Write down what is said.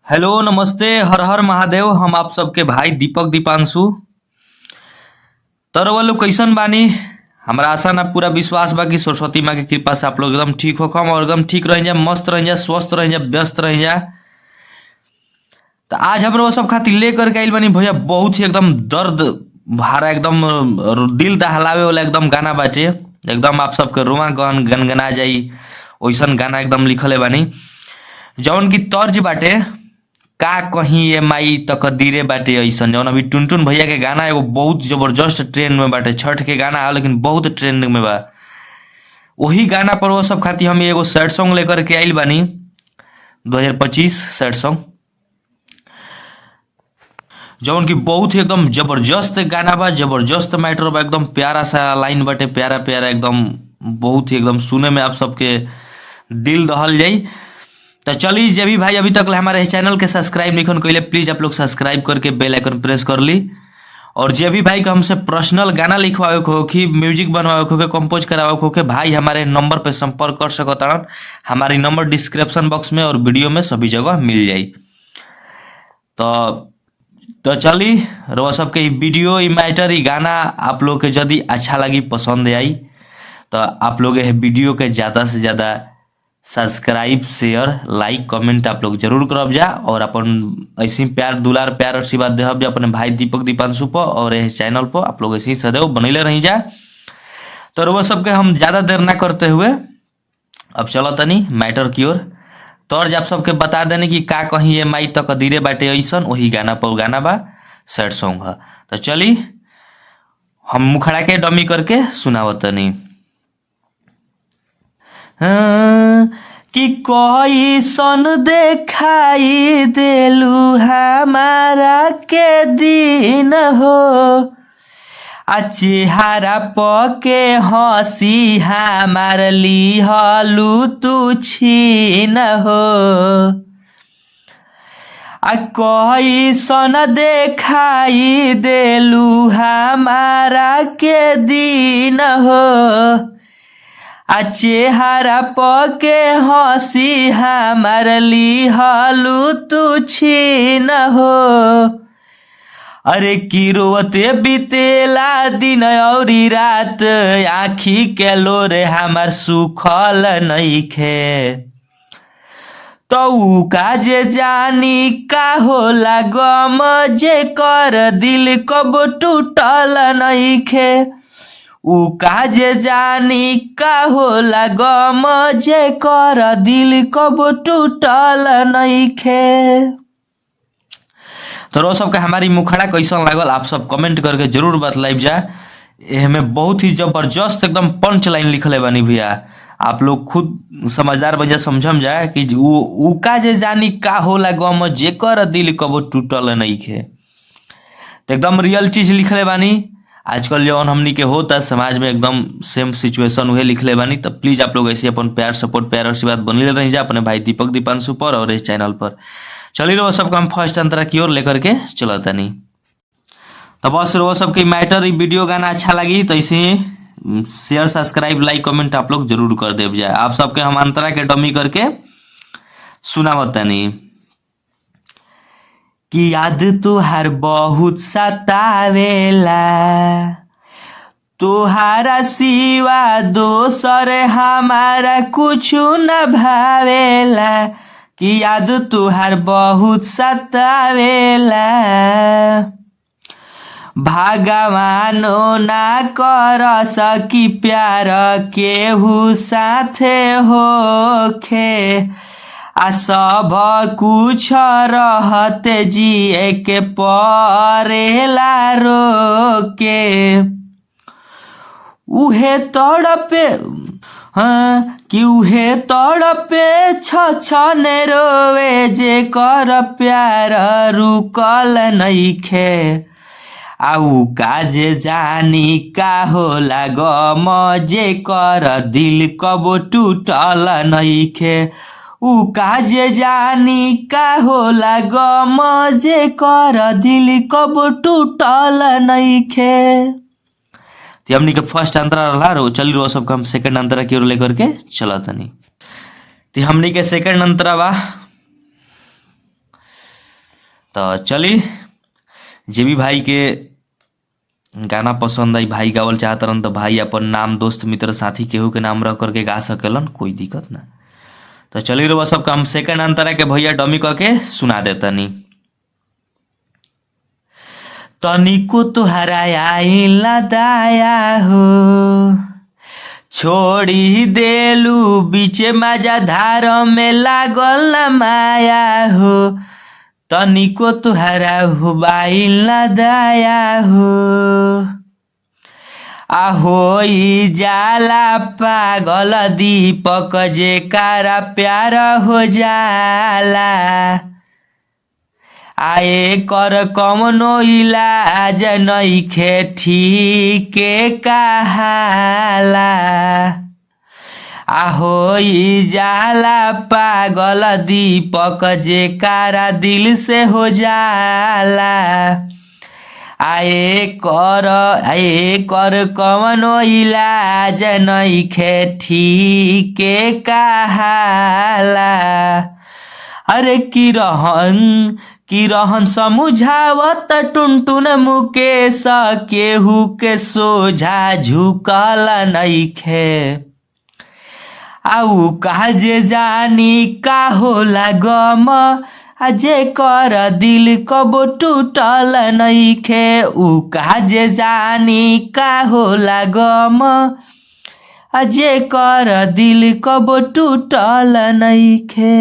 Hello नमस्ते हर हर महादेव। हम आप सबके भाई दीपक दीपांशु। तर वो लोग कैसन बानी? हमारा आशा ना पूरा विश्वास बा कि सरस्वती माँ की कृपा से आप लोग एकदम ठीक हो कम और एकदम ठीक रह जाए, मस्त रह जाए, स्वस्थ रह जाए, व्यस्त रह जाए। तो आज हम वो सब खातिर लेकर के आइल बानी भैया, बहुत ही एकदम दर्द भरा, एकदम दिल दहलावे वाला एकदम गाना बाटे। एकदम आप सबके रुआ गनगना जाई वैसन गाना एकदम लिखले बानी, जौन की तर्ज बाटे का कहीं ये माई तकदीरे बाटे ऐसन। जौन अभी टुनटुन भैया के गाना एगो बहुत जबरदस्त ट्रेंड में बाटे, छठ के गाना है लेकिन बहुत ट्रेंड में बा। वही गाना पर वो सब खातिर हम एगो सैड सॉन्ग लेकर के आइल बानी, 2025 सैड सॉन्ग, जौन की बहुत ही एकदम जबरदस्त गाना बा, जबरदस्त मैटर बा, एकदम प्यारा सा लाइन बाटे, प्यारा प्यारा एकदम, बहुत ही एकदम सुने में आप सबके दिल दहल जाई। तो चलिए, जे भी भाई अभी तक हमारे चैनल के सब्सक्राइब नहीं कैले, प्लीज आप लोग सब्सक्राइब करके बेल आइकन प्रेस कर ली। और जे भी भाई को हमसे पर्सनल गाना लिखवावे को हो कि म्यूजिक बनवावे को हो, कंपोज करावे को हो, भाई हमारे नंबर पे संपर्क कर सकता। हमारी नंबर डिस्क्रिप्शन बॉक्स में और वीडियो में सभी जगह मिल जाई। तो चलिए, रउआ सबके ई वीडियो, ई मैटर, ई गाना आप लोग के यदि अच्छा लगी, पसंद आई, तो आप लोग ये वीडियो के ज़्यादा से ज़्यादा सब्सक्राइब, शेयर, लाइक, कमेंट आप लोग जरूर करब जा। और अपन ऐसे ही प्यार दुलार, प्यार आशीर्वाद देहब जा अपने भाई दीपक दीपांशु पर और इस चैनल पर। आप लोग ऐसे ही सदैव बनैले रही जा। तो वो सबके हम ज़्यादा देर ना करते हुए अब चलो तनी मैटर की ओर। तर्ज आप सबके बता देने की का कहीं ये माई तकदीरे बाटे ऐसन, वही गाना पर गाना बा, सैड सॉन्ग है। तो चली हम मुखड़ा के डमी करके सुनावत तनी। कि कोई सन देखाई देलू हमारा के दिन हो, आ चेहरा पके हंसी हमार लिहलू तू छीन हो। आ कोई सन देखाई देलू हमारा के दिन हो, आ चेहरा पके हंसी हमार लिहलू तू छीन हो। अरे की रोते बीतेला दिन औरी रात, आखी के लोरे हमार सुखल नइखे। तो ऊ का जे जानी का होला गम, जे कर दिल कब टूटल नइखे। ऊ का जे जानी का होला गम, जे कर दिल कब टूटल नइखे। तो रो सबके हमारी मुखड़ा कैसन लागल आप सब कमेंट करके जरूर बतलाइब जा। हमें बहुत ही जबरदस्त एकदम पंच लाइन लिखले बानी भैया, आप लोग खुद समझदार बन जा, समझम जाए कि ऊ का जे जानी का होला गम, जे कर दिल कब टूटल नइखे। तो एकदम रियल चीज लिखले बानी। आजकल जौन हमनी के होता समाज में एकदम सेम सिचुएशन उहे लिखले बानी। तो प्लीज आप लोग ऐसे अपन प्यार, सपोर्ट, प्यार आशीर्वाद बनले रही जा अपने भाई दीपक दीपांशु पर और इस चैनल पर। चलिए वो सबका हम फर्स्ट अंतरा की ओर लेकर के चलता नहीं। तो बस वो सबके मैटर, वीडियो गाना अच्छा लगी तो इसे शेयर, सब्सक्राइब, लाइक, कमेंट आप लोग जरूर कर देव जाए। आप सबके हम अंतरा के डमी करके सुनावत नहीं कि याद तुहार बहुत सतावेला, तुहारा सिवा दोसर हमारा कुछ न भावेला। कि याद तुहार बहुत सतावेला, भगवानो ना कर सकी प्यार केहू साथे होखे। आ सब कुछ रहते जिए के परेला रोके। उहे तड़पे कि उहे तड़पे छछने रोवे, जे कर प्यार रुकल नइखे। आउ का जे जानी का होला गम, जे कर दिल कब टूटल नइखे। ऊ का जे जानी का होला गम, जे कर दिल कब टूटल नइखे। तो हमनी के फर्स्ट अंतरा रहा रो, चल रो सबका हम सेकंड अंतरा की ओर लेकर के चला तनी। तो हमनी के सेकंड अंतरा बा तो चली, जे भी भाई के गाना पसंद आई, भाई गावल चाहतरन तो भाई अपन नाम, दोस्त मित्र साथी केहू के नाम रख करके गा सकेलन, कोई दिक्कत ना। तो चलिए रउआ सब काम सेकंड अंतरा के भैया डमी करके सुना देतनी। तनिको तुहरा आइला दाया हो, छोड़ी देलू बीचे माजा धार में लागल ना माया हो। तनिको तुहरा हो बाइला दाया हो, होई जाला पागल दीपक जे कारा प्यार हो जाला। आए कर कमनो इलाज नइखे ठीके कहाला। होई जाला पागल दीपक जे कारा दिल से हो जाला। आए कर कवनो इलाज नइखे ठीके कहाला। अरे की रहन समझावत टुनटुन मुकेश, केहू के सोझा झुकल नइखे। आउ काजे जानी का होला गम, जे कर दिल कबो टूटल नइखे। उ काजे जानी का होला गम, जे कर दिल कबो टूटल नइखे।